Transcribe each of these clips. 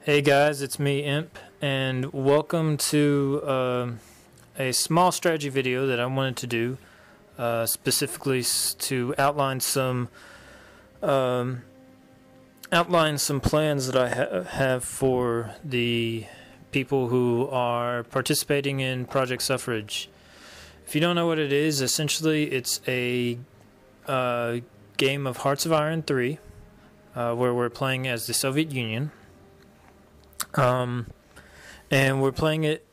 Hey guys, it's me, Imp, and welcome to a small strategy video that I wanted to do, specifically to outline some plans that I have for the people who are participating in Project Suffrage. If you don't know what it is, essentially it's a game of Hearts of Iron 3, where we're playing as the Soviet Union. And we're playing it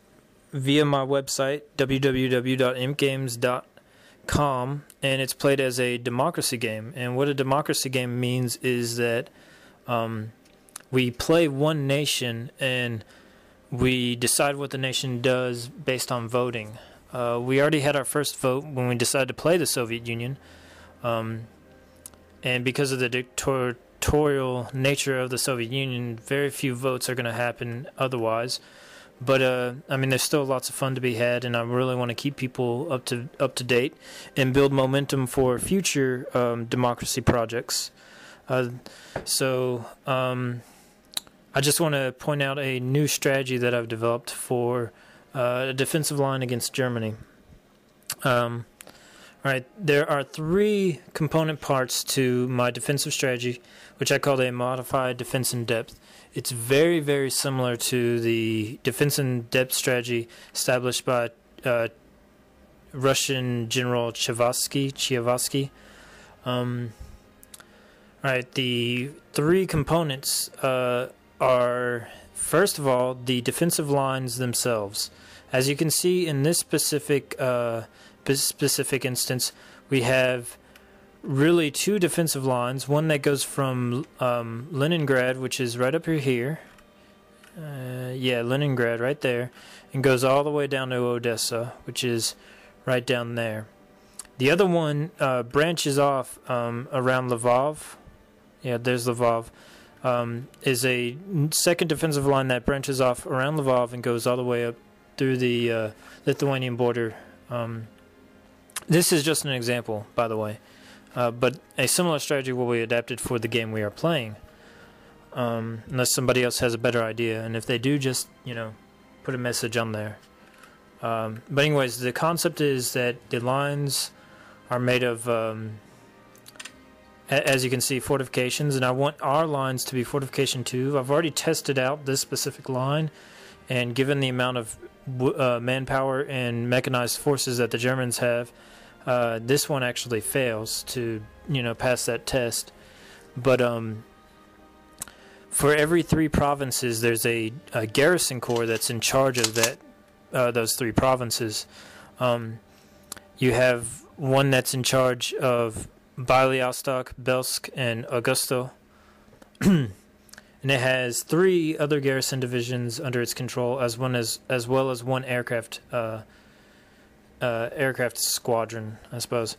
via my website, www.impgames.com, and it's played as a democracy game. And what a democracy game means is that we play one nation and we decide what the nation does based on voting. We already had our first vote when we decided to play the Soviet Union, and because of the dictatorial nature of the Soviet Union, very few votes are going to happen otherwise. But I mean, there's still lots of fun to be had, and I really want to keep people up to date and build momentum for future democracy projects. So I just want to point out a new strategy that I've developed for a defensive line against Germany. Alright, there are three component parts to my defensive strategy, which I call a modified defense in depth. It's very, very similar to the defense in depth strategy established by Russian General Chaikovsky. Alright, the three components are, first of all, the defensive lines themselves. As you can see in this specific instance, we have really two defensive lines. One that goes from Leningrad, which is right up here. Leningrad right there, and goes all the way down to Odessa, which is right down there. The other one branches off around Lvov. Yeah, there's Lvov. Is a second defensive line that branches off around Lvov and goes all the way up through the Lithuanian border. This is just an example, by the way, but a similar strategy will be adapted for the game we are playing, unless somebody else has a better idea, and if they do, just, put a message on there. But anyways, the concept is that the lines are made of, as you can see, fortifications, and I want our lines to be fortification 2. I've already tested out this specific line, and given the amount of manpower and mechanized forces that the Germans have, this one actually fails to pass that test. But for every 3 provinces, there's a garrison corps that's in charge of those 3 provinces. You have one that's in charge of Bialystok, Belsk, and Augusto. And it has 3 other garrison divisions under its control, as well as one aircraft squadron, I suppose.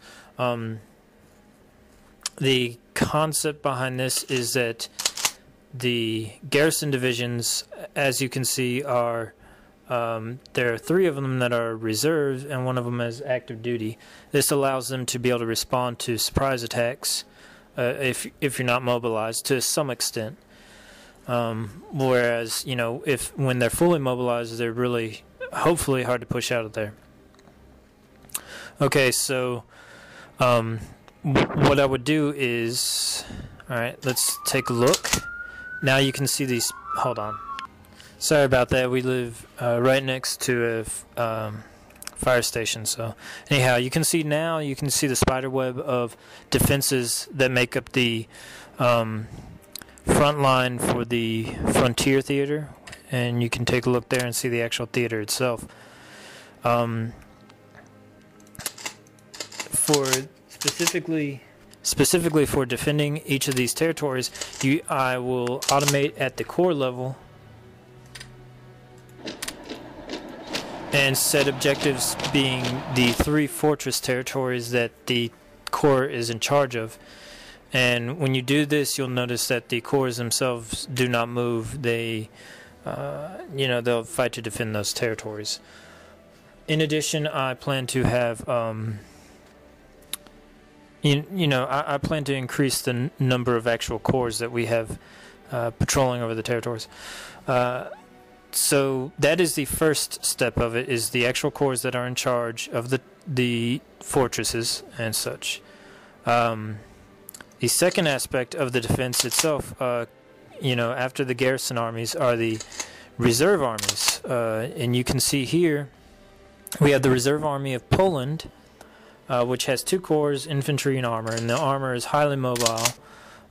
The concept behind this is that the garrison divisions, as you can see, are there are 3 of them that are reserves, and one of them is active duty. This allows them to be able to respond to surprise attacks if you're not mobilized to some extent. Whereas, when they're fully mobilized, they're really, hopefully, hard to push out of there. Okay, so what I would do is, alright, let's take a look. Now you can see these, hold on. Sorry about that, we live right next to a fire station, so anyhow, you can see the spider web of defenses that make up the front line for the Frontier Theater, and you can take a look there and see the actual theater itself. For specifically for defending each of these territories, I will automate at the corps level and set objectives being the 3 fortress territories that the corps is in charge of. And when you do this, you'll notice that the corps themselves do not move. They'll fight to defend those territories. In addition, I plan to have, I plan to increase the number of actual corps that we have patrolling over the territories. So that is the first step of it, is the actual corps that are in charge of the fortresses and such. The second aspect of the defense itself, after the garrison armies, are the reserve armies. And you can see here we have the Reserve Army of Poland, which has 2 corps, infantry and armor, and the armor is highly mobile.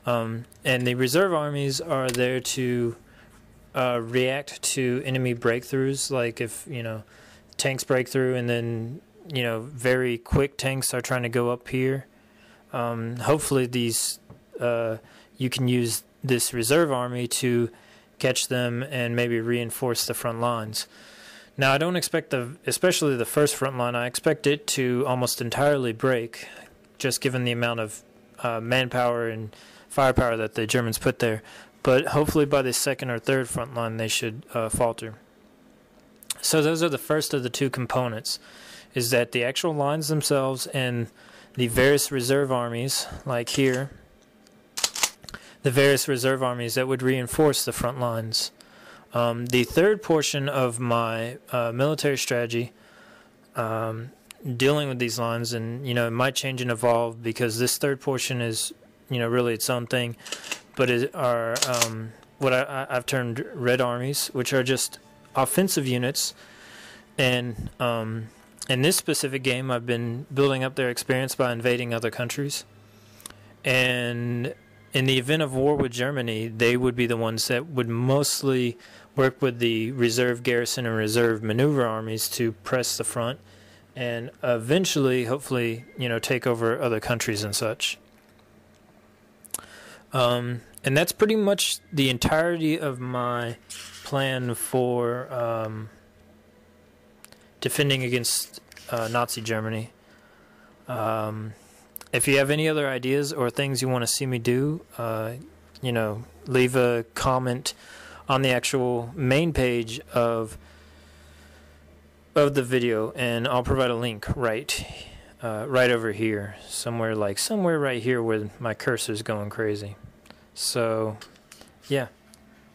And the reserve armies are there to react to enemy breakthroughs, like if tanks break through and then very quick tanks are trying to go up here. Hopefully these you can use this reserve army to catch them and maybe reinforce the front lines. Now I don't expect especially the first front line, I expect it to almost entirely break, just given the amount of manpower and firepower that the Germans put there. But hopefully by the second or third front line they should falter. So those are the first of the 2 components, is that the actual lines themselves and the various reserve armies, like here, the various reserve armies that would reinforce the front lines. The third portion of my military strategy, dealing with these lines, and it might change and evolve, because this third portion is really its own thing, but are what I've termed red armies, which are just offensive units. And in this specific game, I've been building up their experience by invading other countries. And in the event of war with Germany, they would be the ones that would mostly work with the reserve garrison and reserve maneuver armies to press the front and eventually, hopefully, take over other countries and such. And that's pretty much the entirety of my plan for defending against Nazi Germany. If you have any other ideas or things you want to see me do, leave a comment on the actual main page of the video, and I'll provide a link right over here, somewhere right here where my cursor's going crazy. So, yeah.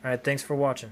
All right, thanks for watching.